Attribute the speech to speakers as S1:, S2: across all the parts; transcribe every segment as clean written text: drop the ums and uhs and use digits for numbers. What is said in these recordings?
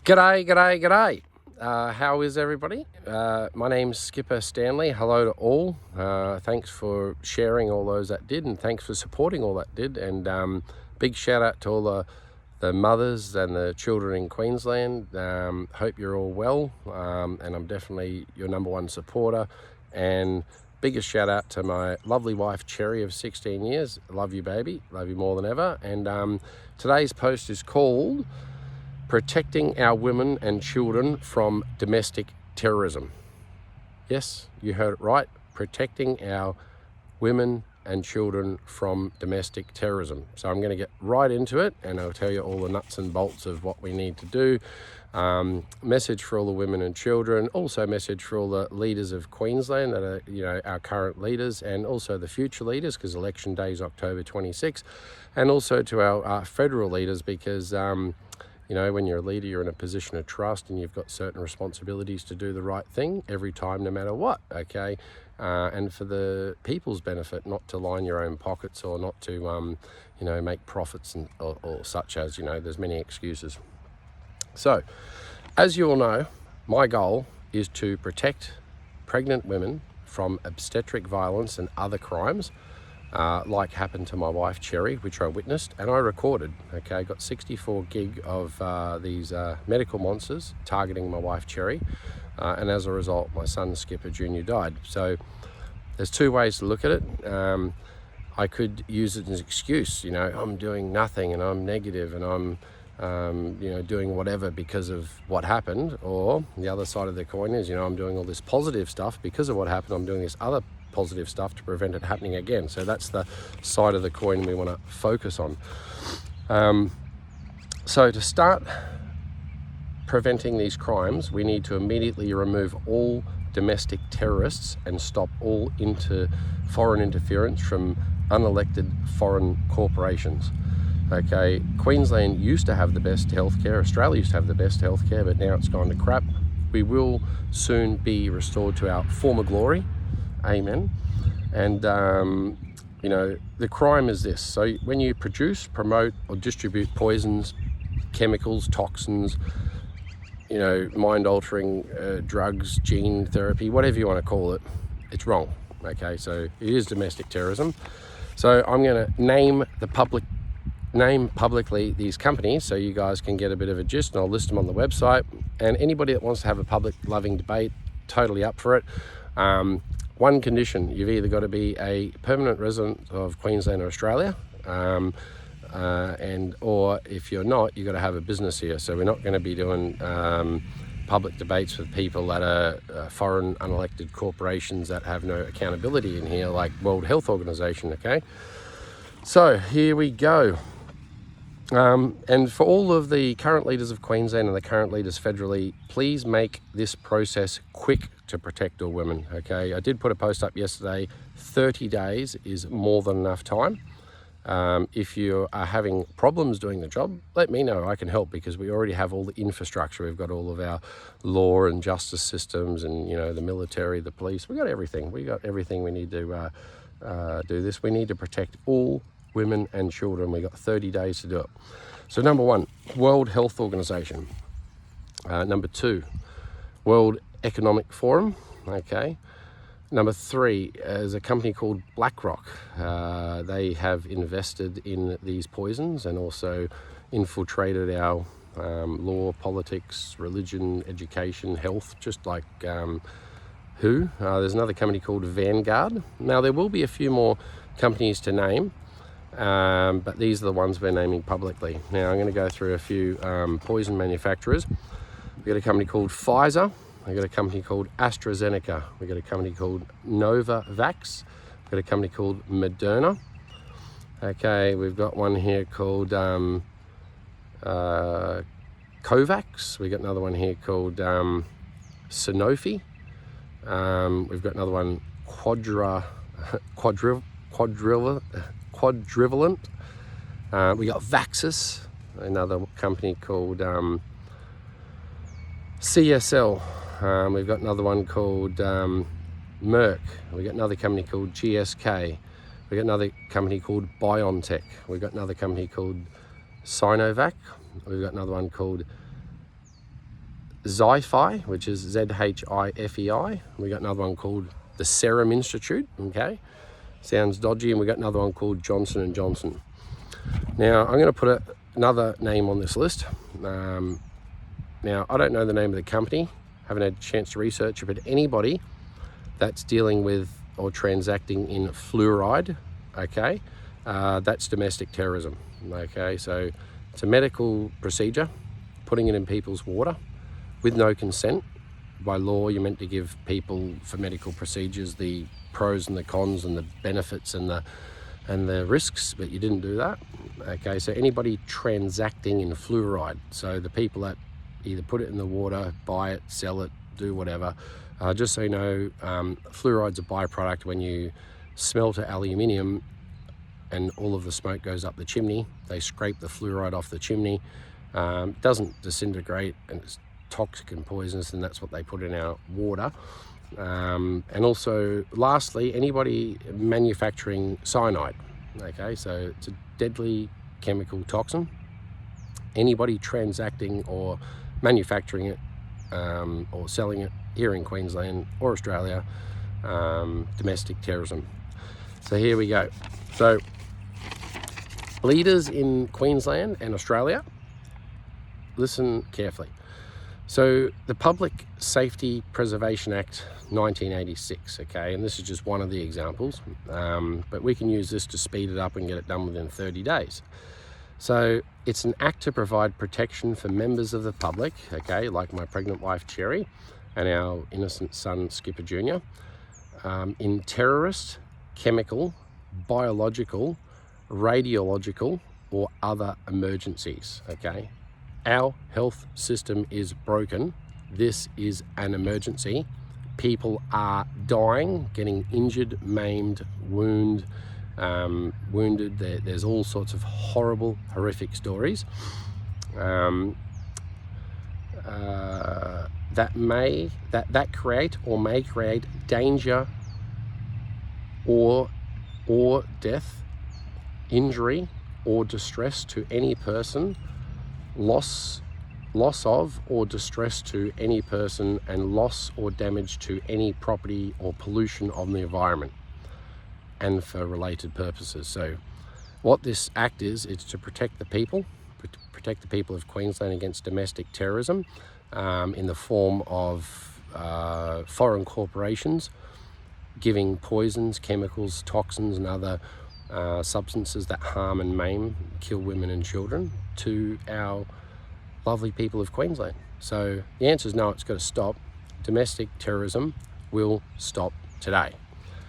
S1: G'day. How is everybody? My name's Skipper Stanley. Hello to all. Thanks for sharing all those that did, and thanks for supporting all that did. And big shout out to all the mothers and the children in Queensland. Hope you're all well, and I'm definitely your number one supporter. And biggest shout out to my lovely wife Cherry of 16 years. Love you, baby. Love you more than ever. And today's post is called Protecting Our Women and Children from Domestic Terrorism. Yes, you heard it right. Protecting our women and children from domestic terrorism. So I'm going to get right into it, and I'll tell you all the nuts and bolts of what we need to do. Message for all the women and children, also message for all the leaders of Queensland that are, our current leaders, and also the future leaders, because election day is October 26, and also to our federal leaders, because when you're a leader, you're in a position of trust and you've got certain responsibilities to do the right thing every time, no matter what, okay? And for the people's benefit, not to line your own pockets or not to, make profits or such as, there's many excuses. So, as you all know, my goal is to protect pregnant women from obstetric violence and other crimes, like happened to my wife Cherry, which I witnessed and I recorded. Okay, I got 64 gig of these medical monsters targeting my wife Cherry, and as a result my son Skipper Jr. died. So there's two ways to look at it. I could use it as an excuse, I'm doing nothing and I'm negative and I'm doing whatever because of what happened, or the other side of the coin is, I'm doing all this positive stuff because of what happened. I'm doing this other positive stuff to prevent it happening again. So that's the side of the coin we want to focus on. So to start preventing these crimes, we need to immediately remove all domestic terrorists and stop all foreign interference from unelected foreign corporations. Okay, Queensland used to have the best healthcare, Australia used to have the best healthcare, but now it's gone to crap. We will soon be restored to our former glory. Amen. And the crime is this. So when you produce, promote or distribute poisons, chemicals, toxins, mind-altering drugs, gene therapy, whatever you want to call it, it's wrong. Okay, so it is domestic terrorism. So I'm going to name publicly these companies so you guys can get a bit of a gist, and I'll list them on the website. And anybody that wants to have a public loving debate, totally up for it. One condition: you've either got to be a permanent resident of Queensland or Australia, or if you're not, you've got to have a business here. So we're not going to be doing public debates with people that are foreign unelected corporations that have no accountability in here, like World Health Organization, okay? So here we go. And for all of the current leaders of Queensland and the current leaders federally, please make this process quick to protect all women, okay? I did put a post up yesterday. 30 days is more than enough time. If you are having problems doing the job, let me know. I can help, because we already have all the infrastructure. We've got all of our law and justice systems and, the military, the police. We got everything. We got everything we need to do this. We need to protect all women and children. We got 30 days to do it. So number one, World Health Organization. Number two, World Economic Forum. Okay. Number three is a company called BlackRock. They have invested in these poisons and also infiltrated our law, politics, religion, education, health, just like who. There's another company called Vanguard. Now there will be a few more companies to name, but these are the ones we're naming publicly. Now I'm going to go through a few poison manufacturers. We've got a company called Pfizer. We've got a company called AstraZeneca. We've got a company called Novavax. We've got a company called Moderna. Okay, we've got one here called Covax. We've got another one here called Sanofi. We've got another one, Quadrivalent. We got Vaxis, another company called CSL. We've got another one called Merck. We've got another company called GSK. We've got another company called BioNTech. We've got another company called Sinovac. We've got another one called Zi-Fi, which is Z-H-I-F-E-I. We got another one called the Serum Institute, okay? Sounds dodgy. And we got another one called Johnson & Johnson. Now, I'm going to put another name on this list. Now, I don't know the name of the company, haven't had a chance to research it, but anybody that's dealing with or transacting in fluoride, okay, that's domestic terrorism, okay? So it's a medical procedure, putting it in people's water with no consent. By law, you're meant to give people for medical procedures the pros and the cons and the benefits and the risks, but you didn't do that, okay? So anybody transacting in fluoride, so the people that either put it in the water, buy it, sell it, do whatever, just so you know, fluoride's a byproduct when you smelt aluminium and all of the smoke goes up the chimney. They scrape the fluoride off the chimney. It doesn't disintegrate and it's toxic and poisonous, and that's what they put in our water. And also, lastly, anybody manufacturing cyanide, okay, so it's a deadly chemical toxin. Anybody transacting or manufacturing it or selling it here in Queensland or Australia, domestic terrorism. So here we go. So leaders in Queensland and Australia, listen carefully. So the Public Safety Preservation Act 1986, okay, and this is just one of the examples, but we can use this to speed it up and get it done within 30 days. So it's an act to provide protection for members of the public, okay, like my pregnant wife Cherry and our innocent son Skipper Jr., in terrorist, chemical, biological, radiological or other emergencies, okay? Our health system is broken. This is an emergency. People are dying, getting injured, maimed, wounded. There's all sorts of horrible, horrific stories that create or may create danger or death, injury or distress to any person, loss of or distress to any person, and loss or damage to any property or pollution of the environment, and for related purposes. So what this act is, it's to protect the people of Queensland against domestic terrorism in the form of foreign corporations giving poisons, chemicals, toxins and other substances that harm and maim, kill women and children to our lovely people of Queensland. So the answer is no, it's got to stop. Domestic terrorism will stop today.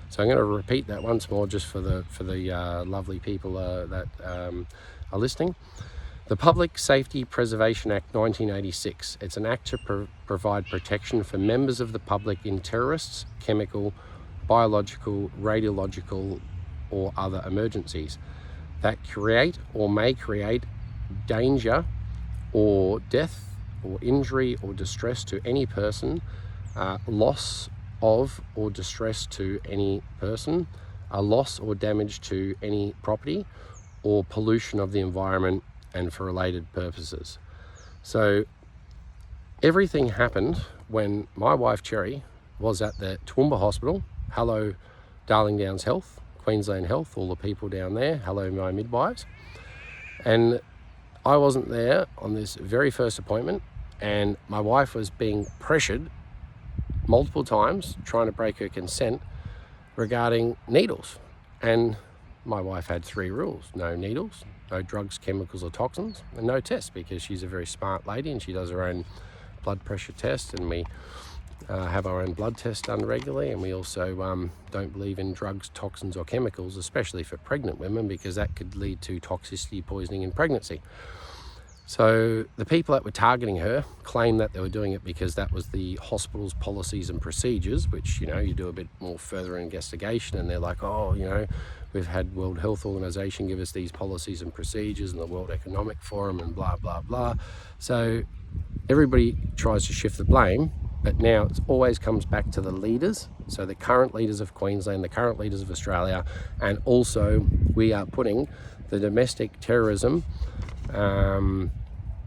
S1: So I'm going to repeat that once more just for the lovely people that are listening. The Public Safety Preservation Act 1986. It's an act to provide protection for members of the public in terrorists, chemical, biological, radiological or other emergencies that create or may create danger or death or injury or distress to any person, loss of or distress to any person, a loss or damage to any property or pollution of the environment, and for related purposes. So everything happened when my wife Cherry was at the Toowoomba Hospital. Hello Darling Downs Health, Queensland Health, all the people down there. Hello my midwives. And I wasn't there on this very first appointment, and my wife was being pressured multiple times trying to break her consent regarding needles. And my wife had 3 rules: no needles, no drugs, chemicals or toxins, and no tests, because she's a very smart lady and she does her own blood pressure test, and we have our own blood test done regularly, and we also don't believe in drugs, toxins or chemicals, especially for pregnant women, because that could lead to toxicity poisoning in pregnancy. So the people that were targeting her claimed that they were doing it because that was the hospital's policies and procedures, which, you know, you do a bit more further investigation, and they're like, oh, you know, we've had World Health Organization give us these policies and procedures and the World Economic Forum and blah, blah, blah. So everybody tries to shift the blame, but now it always comes back to the leaders. So the current leaders of Queensland, the current leaders of Australia, and also we are putting the domestic terrorism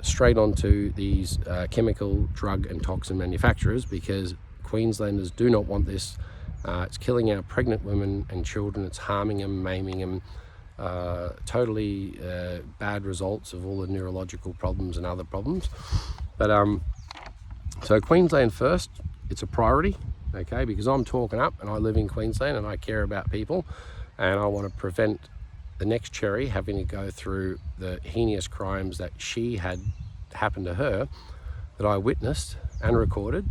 S1: straight onto these chemical, drug and toxin manufacturers, because Queenslanders do not want this. It's killing our pregnant women and children. It's harming them, maiming them. Totally bad results of all the neurological problems and other problems. But so Queensland first, it's a priority, okay, because I'm talking up and I live in Queensland and I care about people, and I want to prevent the next Cherry having to go through the heinous crimes that she had happened to her, that I witnessed and recorded.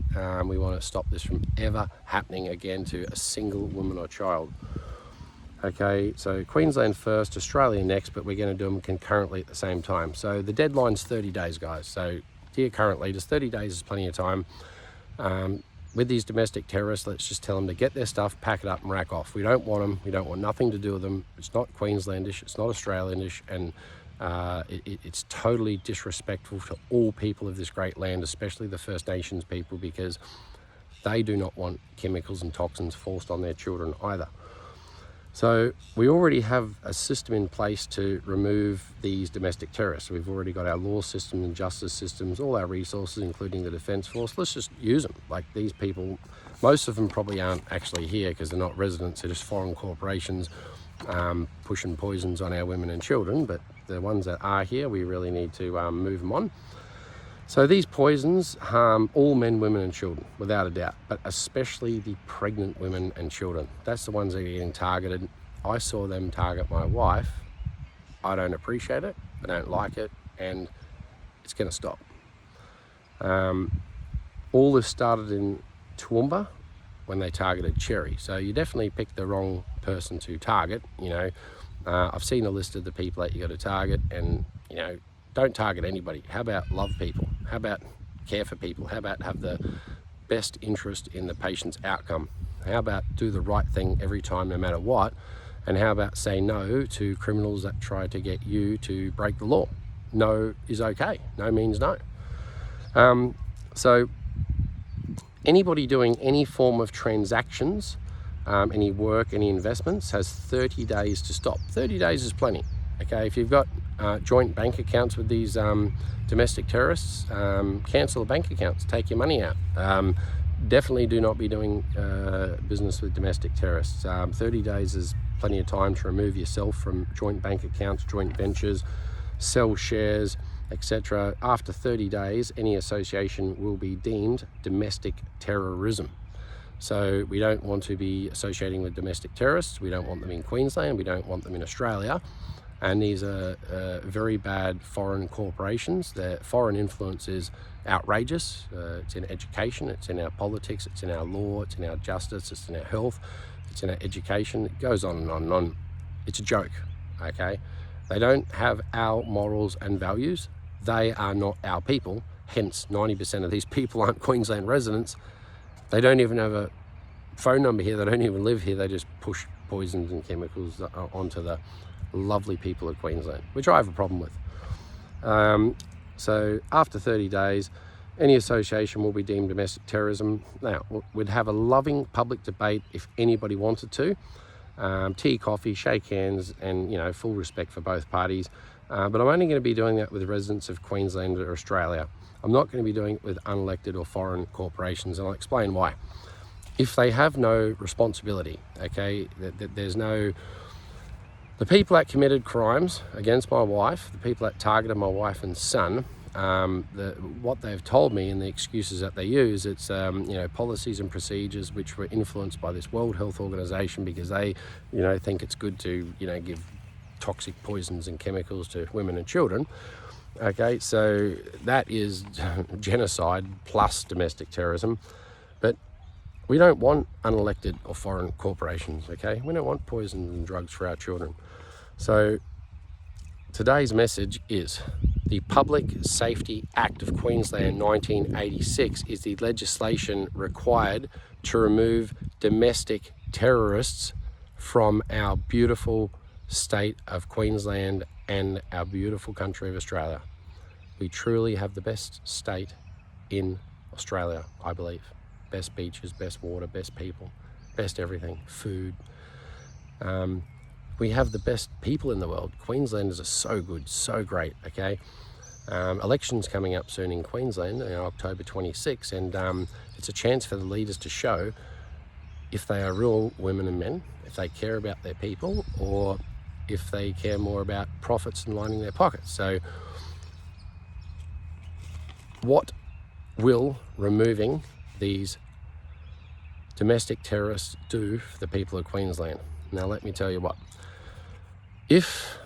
S1: We want to stop this from ever happening again to a single woman or child. Okay, so Queensland first, Australia next, but we're going to do them concurrently at the same time. So the deadline's 30 days, guys. So dear current leaders, 30 days is plenty of time. With these domestic terrorists, let's just tell them to get their stuff, pack it up and rack off. We don't want them. We don't want nothing to do with them. It's not Queenslandish. It's not Australianish. And it's totally disrespectful to all people of this great land, especially the First Nations people, because they do not want chemicals and toxins forced on their children either. So we already have a system in place to remove these domestic terrorists. We've already got our law system and justice systems, all our resources, including the Defence Force. Let's just use them. Like, these people, most of them probably aren't actually here because they're not residents. They're just foreign corporations pushing poisons on our women and children. But the ones that are here, we really need to move them on. So these poisons harm all men, women and children, without a doubt, but especially the pregnant women and children. That's the ones that are getting targeted. I saw them target my wife. I don't appreciate it, I don't like it, and it's going to stop. All this started in Toowoomba when they targeted Cherry. So you definitely picked the wrong person to target. I've seen a list of the people that you got to target, and don't target anybody. How about love people? How about care for people? How about have the best interest in the patient's outcome? How about do the right thing every time, no matter what? And how about say no to criminals that try to get you to break the law? No is okay. No means no. So anybody doing any form of transactions, any work, any investments, has 30 days to stop. 30 days is plenty. Okay, if you've got joint bank accounts with these domestic terrorists, cancel the bank accounts, take your money out. Definitely do not be doing business with domestic terrorists. 30 days is plenty of time to remove yourself from joint bank accounts, joint ventures, sell shares, etc. After 30 days, any association will be deemed domestic terrorism. So we don't want to be associating with domestic terrorists. We don't want them in Queensland. We don't want them in Australia. And these are very bad foreign corporations. Their foreign influence is outrageous. It's in education, it's in our politics, it's in our law, it's in our justice, it's in our health, it's in our education. It goes on and on and on. It's a joke, okay? They don't have our morals and values. They are not our people. Hence, 90% of these people aren't Queensland residents. They don't even have a phone number here. They don't even live here. They just push poisons and chemicals onto the lovely people of Queensland, which I have a problem with. So after 30 days, any association will be deemed domestic terrorism. Now, we'd have a loving public debate if anybody wanted to. Tea, coffee, shake hands, and full respect for both parties. But I'm only going to be doing that with residents of Queensland or Australia. I'm not going to be doing it with unelected or foreign corporations, and I'll explain why. If they have no responsibility, okay, there's no... The people that committed crimes against my wife, the people that targeted my wife and son, what they've told me and the excuses that they use, it's policies and procedures which were influenced by this World Health Organization because they think it's good to give toxic poisons and chemicals to women and children. Okay, so that is genocide plus domestic terrorism. But we don't want unelected or foreign corporations, okay? We don't want poisons and drugs for our children. So today's message is the Public Safety Act of Queensland 1986 is the legislation required to remove domestic terrorists from our beautiful state of Queensland and our beautiful country of Australia. We truly have the best state in Australia, I believe. Best beaches, best water, best people, best everything, food. We have the best people in the world. Queenslanders are so good, so great, okay? Elections coming up soon in Queensland, October 26, and it's a chance for the leaders to show if they are real women and men, if they care about their people, or if they care more about profits and lining their pockets. So what will removing these domestic terrorists do for the people of Queensland? Now let me tell you what. If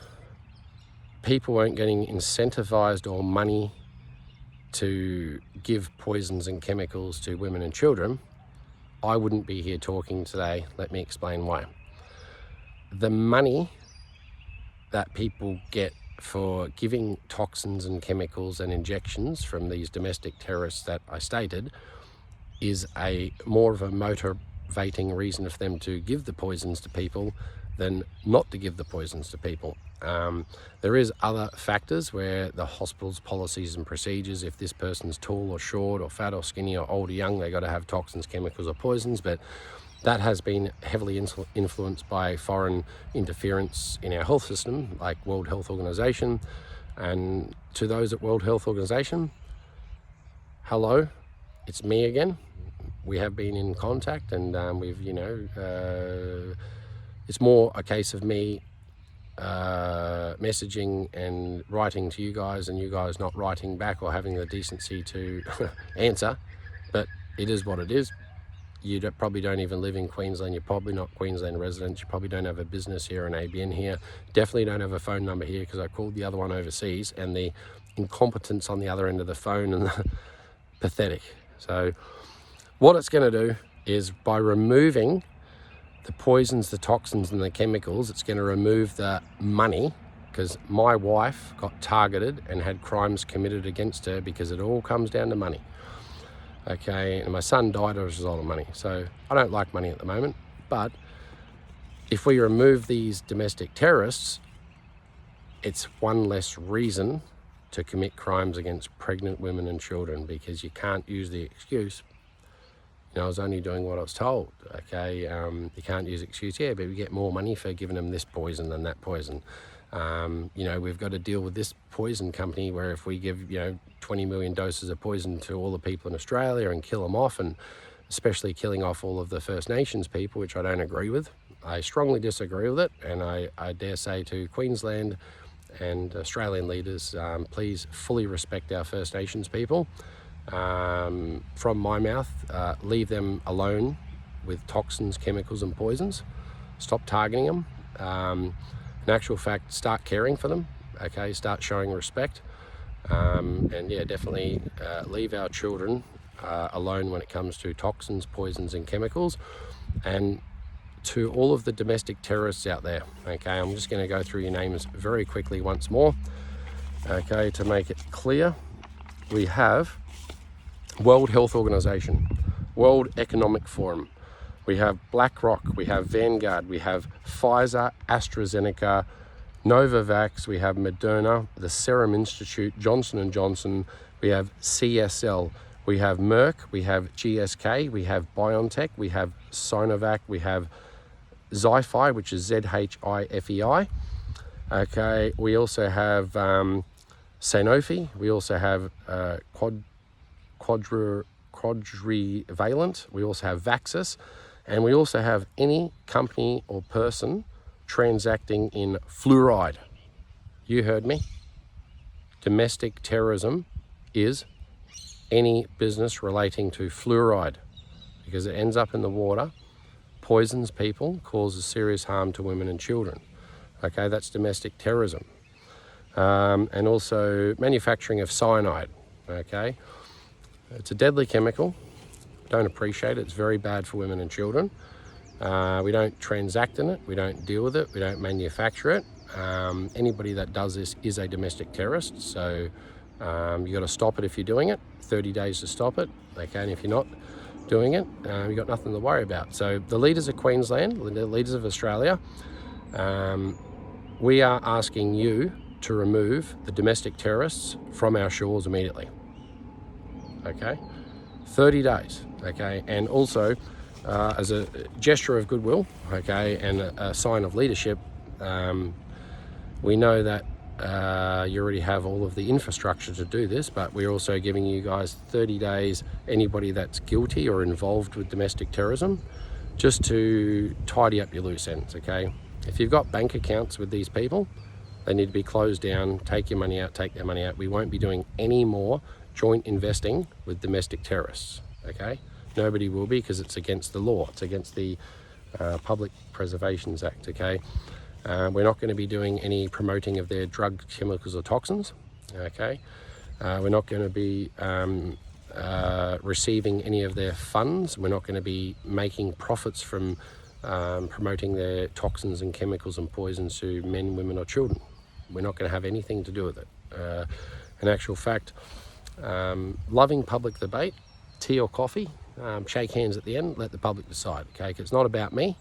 S1: people weren't getting incentivized or money to give poisons and chemicals to women and children, I wouldn't be here talking today. Let me explain why. The money that people get for giving toxins and chemicals and injections from these domestic terrorists that I stated is a more of a motivating reason for them to give the poisons to people than not to give the poisons to people. There is other factors where the hospital's policies and procedures, if this person's tall or short or fat or skinny or old or young, they got to have toxins, chemicals or poisons, but that has been heavily influenced by foreign interference in our health system, like World Health Organization. And to those at World Health Organization, hello, it's me again. We have been in contact, and we've, it's more a case of me messaging and writing to you guys, and you guys not writing back or having the decency to answer. But it is what it is. You probably don't even live in Queensland. You're probably not Queensland residents. You probably don't have a business here, an ABN here. Definitely don't have a phone number here, because I called the other one overseas, and the incompetence on the other end of the phone and pathetic. So what it's going to do is, by removing the poisons, the toxins and the chemicals, it's going to remove the money, because my wife got targeted and had crimes committed against her because it all comes down to money. Okay, and my son died as a result of money. So I don't like money at the moment, but if we remove these domestic terrorists, it's one less reason to commit crimes against pregnant women and children, because you can't use the excuse, I was only doing what I was told. Okay, you can't use excuse, but we get more money for giving them this poison than that poison. We've got to deal with this poison company where if we give 20 million doses of poison to all the people in Australia and kill them off, and especially killing off all of the First Nations people, which I don't agree with. I strongly disagree with it, and I dare say to Queensland and Australian leaders, please fully respect our First Nations people. From my mouth, leave them alone with toxins, chemicals and poisons. Stop targeting them. In actual fact, start caring for them. Okay, start showing respect. Definitely leave our children alone when it comes to toxins, poisons and chemicals. And to all of the domestic terrorists out there, okay, I'm just going to go through your names very quickly once more. Okay, to make it clear, we have World Health Organization, World Economic Forum, we have BlackRock, we have Vanguard, we have Pfizer, AstraZeneca, Novavax, we have Moderna, the Serum Institute, Johnson & Johnson, we have CSL, we have Merck, we have GSK, we have BioNTech, we have Sinovac, we have Zhifei, which is ZHIFEI. Okay, we also have Sanofi, we also have quadrivalent, we also have Vaxxus, and we also have any company or person transacting in fluoride. You heard me. Domestic terrorism is any business relating to fluoride, because it ends up in the water, poisons people, causes serious harm to women and children. Okay, that's domestic terrorism. And also manufacturing of cyanide. Okay, it's a deadly chemical. Don't appreciate it. It's very bad for women and children. We don't transact in it. We don't deal with it. We don't manufacture it. Anybody that does this is a domestic terrorist. So you got to stop it if you're doing it. 30 days to stop it. Okay, and if you're not doing it, you've got nothing to worry about. So the leaders of Queensland, the leaders of Australia, we are asking you to remove the domestic terrorists from our shores immediately. Okay, 30 days. Okay, and also as a gesture of goodwill, okay, and a sign of leadership, we know that you already have all of the infrastructure to do this, but we're also giving you guys 30 days, anybody that's guilty or involved with domestic terrorism, just to tidy up your loose ends, okay? If you've got bank accounts with these people, they need to be closed down, take your money out, take their money out. We won't be doing any more joint investing with domestic terrorists, okay? Nobody will be, because it's against the law. It's against the Public Preservations Act, okay? We're not going to be doing any promoting of their drugs, chemicals or toxins, okay? We're not going to be receiving any of their funds. We're not going to be making profits from promoting their toxins and chemicals and poisons to men, women or children. We're not going to have anything to do with it. In actual fact, loving public debate, tea or coffee, shake hands at the end, let the public decide, okay? 'Cause it's not about me,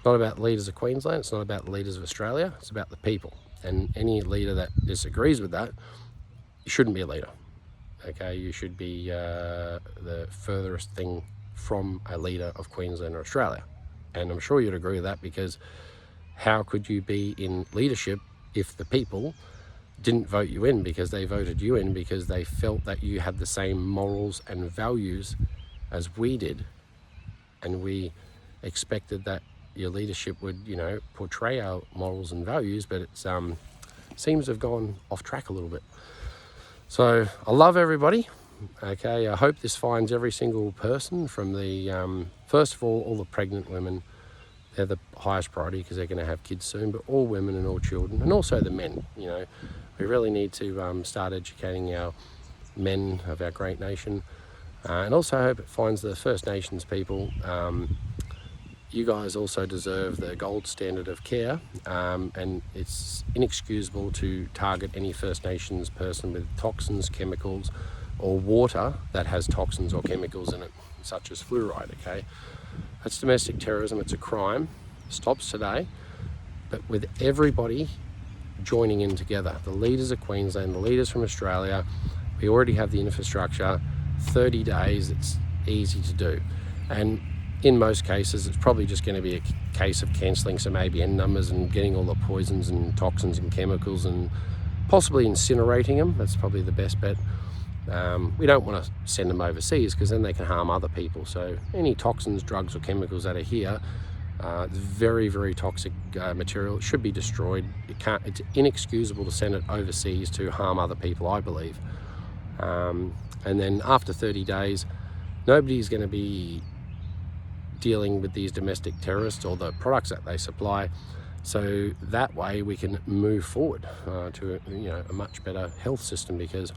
S1: not about the leaders of Queensland, it's not about the leaders of Australia, it's about the people. And any leader that disagrees with that, you shouldn't be a leader, okay? You should be the furthest thing from a leader of Queensland or Australia. And I'm sure you'd agree with that, because how could you be in leadership if the people didn't vote you in? Because they voted you in because they felt that you had the same morals and values as we did, and we expected that your leadership would, you know, portray our morals and values, but it seems to have gone off track a little bit. So I love everybody, okay? I hope this finds every single person, from the first of all the pregnant women. They're the highest priority because they're going to have kids soon, but all women and all children, and also the men. You know, we really need to start educating our men of our great nation. And also I hope it finds the First Nations people. You guys also deserve the gold standard of care, and it's inexcusable to target any First Nations person with toxins, chemicals, or water that has toxins or chemicals in it, such as fluoride, okay? That's domestic terrorism, it's a crime. Stops today, but with everybody joining in together, the leaders of Queensland, the leaders from Australia, we already have the infrastructure. 30 days, it's easy to do. And in most cases, it's probably just going to be a case of cancelling some ABN numbers and getting all the poisons and toxins and chemicals and possibly incinerating them. That's probably the best bet. We don't want to send them overseas, because then they can harm other people. So any toxins, drugs or chemicals that are here, very, very toxic material, it should be destroyed. It's inexcusable to send it overseas to harm other people, I believe. And then after 30 days, nobody's going to be dealing with these domestic terrorists or the products that they supply. So that way we can move forward to a much better health system, because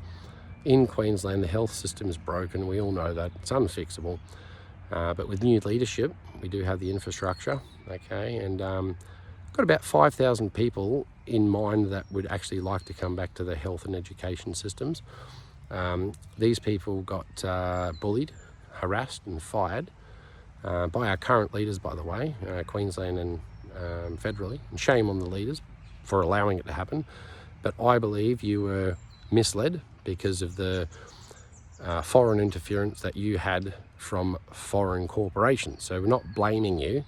S1: in Queensland the health system is broken. We all know that. It's unfixable. But with new leadership, we do have the infrastructure, okay? And got about 5,000 people in mind that would actually like to come back to the health and education systems. These people got bullied, harassed and fired by our current leaders, by the way, Queensland and federally. And shame on the leaders for allowing it to happen. But I believe you were misled because of the foreign interference that you had from foreign corporations. So we're not blaming you.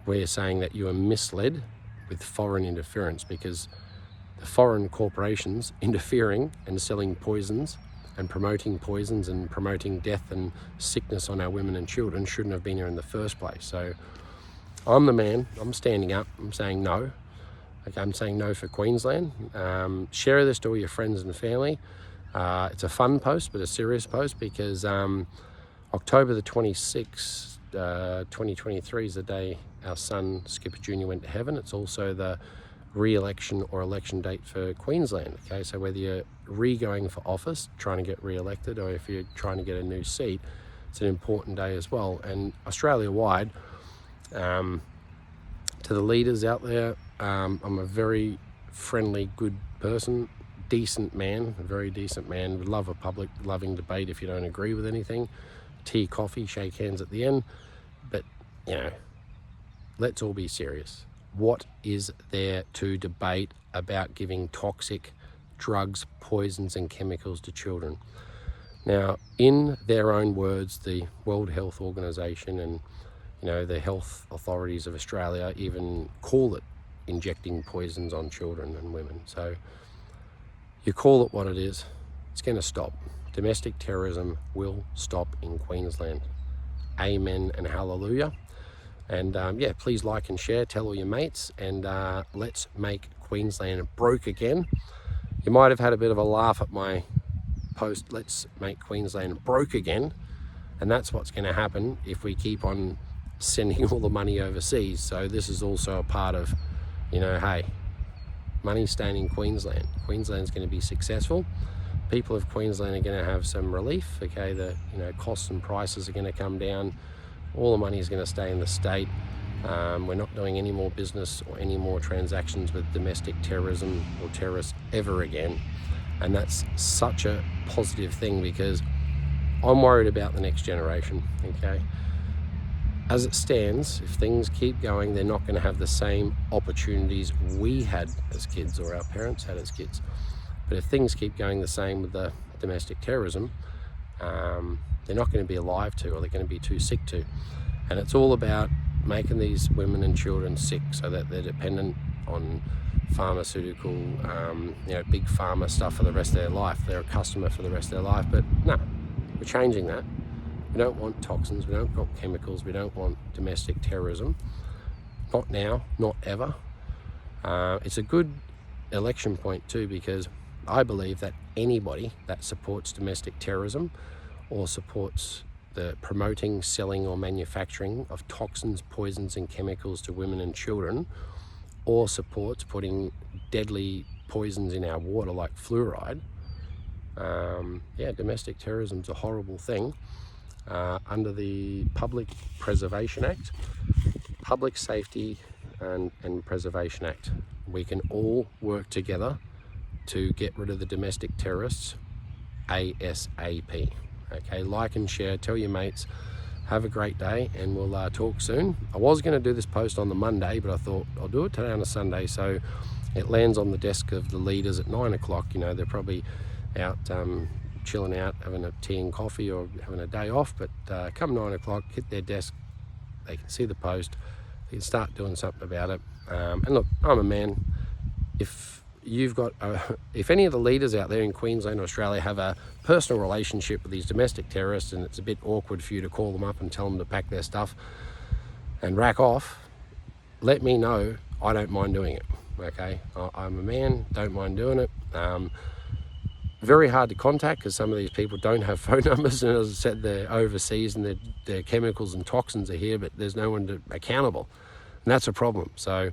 S1: We're saying that you were misled with foreign interference, because the foreign corporations interfering and selling poisons and promoting poisons and promoting death and sickness on our women and children shouldn't have been here in the first place. So I'm the man. I'm standing up. I'm saying no. Okay, I'm saying no for Queensland. Share this to all your friends and family. It's a fun post, but a serious post, because October the 26th, 2023 is the day our son Skipper Jr. went to heaven. It's also the re-election or election date for Queensland. Okay, so whether you're re-going for office, trying to get re-elected, or if you're trying to get a new seat, it's an important day as well. And Australia-wide, to the leaders out there, I'm a very friendly, good person, decent man, a very decent man. Would love a public, loving debate if you don't agree with anything. Tea, coffee, shake hands at the end. But, let's all be serious. What is there to debate about giving toxic drugs, poisons and chemicals to children? Now, in their own words, the World Health Organization and the health authorities of Australia even call it injecting poisons on children and women. So You call it what it is, it's going to stop. Domestic terrorism will stop in Queensland. Amen and hallelujah. And yeah, please like and share, tell all your mates, and let's make Queensland broke again. You might have had a bit of a laugh at my post, let's make Queensland broke again. And that's what's going to happen if we keep on sending all the money overseas. So this is also a part of, you know, hey, money staying in Queensland. Queensland's going to be successful. People of Queensland are going to have some relief. Okay, the costs and prices are going to come down. All the money is going to stay in the state. We're not doing any more business or any more transactions with domestic terrorism or terrorists ever again. And that's such a positive thing, because I'm worried about the next generation. Okay, as it stands, if things keep going, they're not going to have the same opportunities we had as kids or our parents had as kids. But if things keep going the same with the domestic terrorism, they're not going to be alive to, or they're going to be too sick to. And it's all about making these women and children sick so that they're dependent on pharmaceutical, big pharma stuff for the rest of their life. They're a customer for the rest of their life. But no, we're changing that. We don't want toxins, we don't want chemicals, we don't want domestic terrorism. Not now, not ever. It's a good election point too, because I believe that anybody that supports domestic terrorism or supports the promoting, selling or manufacturing of toxins, poisons and chemicals to women and children, or supports putting deadly poisons in our water like fluoride, domestic terrorism is a horrible thing. Under the Public Preservation Act, Public Safety and Preservation Act, we can all work together to get rid of the domestic terrorists ASAP. Okay, like and share, tell your mates. Have a great day, and we'll talk soon. I was going to do this post on the Monday, but I thought I'll do it today on a Sunday, so it lands on the desk of the leaders at 9 o'clock. You know, they're probably out chilling out, having a tea and coffee or having a day off, but come 9 o'clock, hit their desk, they can see the post, they can start doing something about it. And look, I'm a man. If you've got if any of the leaders out there in Queensland or Australia have a personal relationship with these domestic terrorists, and it's a bit awkward for you to call them up and tell them to pack their stuff and rack off, let me know. I don't mind doing it. Okay, I'm a man, don't mind doing it. Very hard to contact because some of these people don't have phone numbers, and as I said, they're overseas and their chemicals and toxins are here, but there's no one accountable, and that's a problem. So,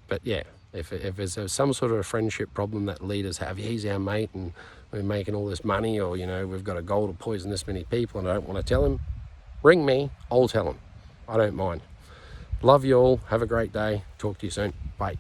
S1: but yeah, if there's some sort of a friendship problem that leaders have, he's our mate and we're making all this money, or we've got a goal to poison this many people and I don't want to tell him, ring me, I'll tell him. I don't mind. Love you all, have a great day, talk to you soon, bye.